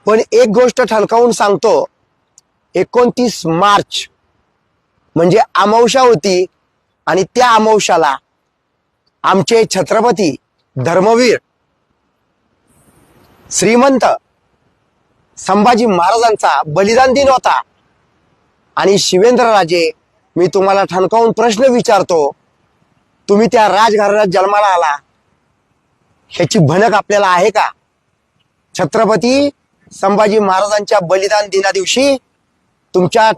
पण एक गोष्ट ठणकावून सांगतो, 29 मार्च म्हणजे अमावस्या होती आणि त्या अमावस्याला आमचे छत्रपती धर्मवीर श्रीमंत संभाजी महाराजांचा बलिदान दिन होता। आणि शिवेंद्रराजे, मी तुम्हाला ठणकावून प्रश्न विचारतो, तुम्ही त्या राजघराण्यात जन्माला आला ह्याची भनक आपल्याला आहे का? छत्रपती संभाजी महाराजांच्या बलिदान दिना दिवशी तुमच्या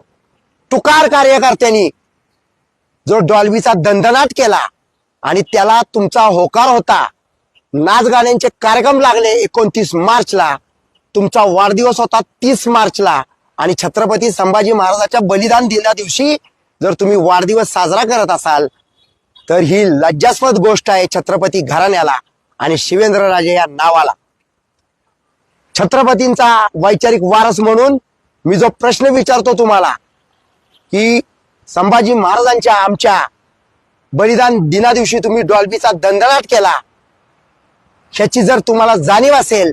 तुकार कार्यकर्त्यांनी जो डॉल्बीचा दणदणाट केला आणि त्याला तुमचा होकार होता, नाच गाण्यांचे कार्यक्रम लागले 29 मार्चला, तुमचा वाढदिवस होता 30 मार्चला आणि छत्रपती संभाजी महाराजांच्या बलिदान दिना दिवशी जर तुम्ही वाढदिवस साजरा करत असाल तर ही लज्जास्पद गोष्ट आहे छत्रपती घराण्याला आणि शिवेंद्रराजे या नावाला। छत्रपतींचा वैचारिक वारस म्हणून मी जो प्रश्न विचारतो तुम्हाला की संभाजी महाराजांच्या आमच्या बलिदान दिना दिवशी तुम्ही डॉल्बीचा दणदणाट केला, ह्याची जर तुम्हाला जाणीव असेल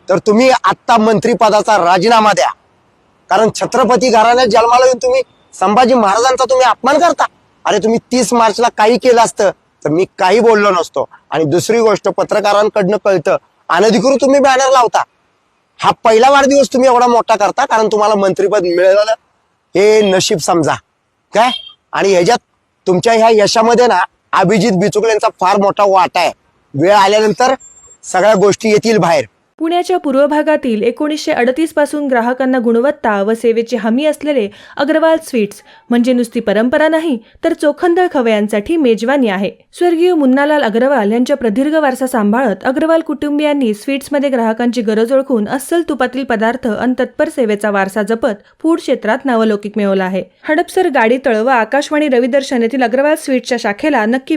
तर तुम्ही आत्ता मंत्रिपदाचा राजीनामा द्या। कारण छत्रपती घराण्यात जन्माला येऊन तुम्ही संभाजी महाराजांचा तुम्ही अपमान करता। अरे तुम्ही 30 मार्चला काही केलं असतं तर मी काही बोललो नसतो। आणि दुसरी गोष्ट, पत्रकारांकडनं कळतं अनधिकृत तुम्ही बॅनर लावता। हा पहिला वाढदिवस तुम्ही एवढा मोठा करता कारण तुम्हाला मंत्रिपद मिळालं हे नशीब समजा काय। आणि ह्याच्यात तुमच्या ह्या यशामध्ये ना अभिजित बिचुकलेंचा फार मोठा वाटा आहे। वेळ आल्यानंतर सगळ्या गोष्टी येतील बाहेर। पुण्याच्या पूर्व भागातील 1938 पासून ग्राहकांना गुणवत्ता व सेवेची हमी असलेले अग्रवाल स्वीट्स म्हणजे नुसती परंपरा नाही तर चोखंदळ खवयांसाठी मेजवानी आहे। स्वर्गीय मुन्नालाल अग्रवाल यांच्या प्रदीर्घ वारसा सांभाळत अग्रवाल कुटुंबियांनी स्वीट्समध्ये ग्राहकांची गरज ओळखून अस्सल तुपातील पदार्थ आणि तत्पर सेवेचा वारसा जपत फूड क्षेत्रात नावलौकिक मिळवला आहे। हडपसर गाडीतळ व आकाशवाणी रविदर्शन येथील अग्रवाल स्वीट्सच्या शाखेला नक्की भेट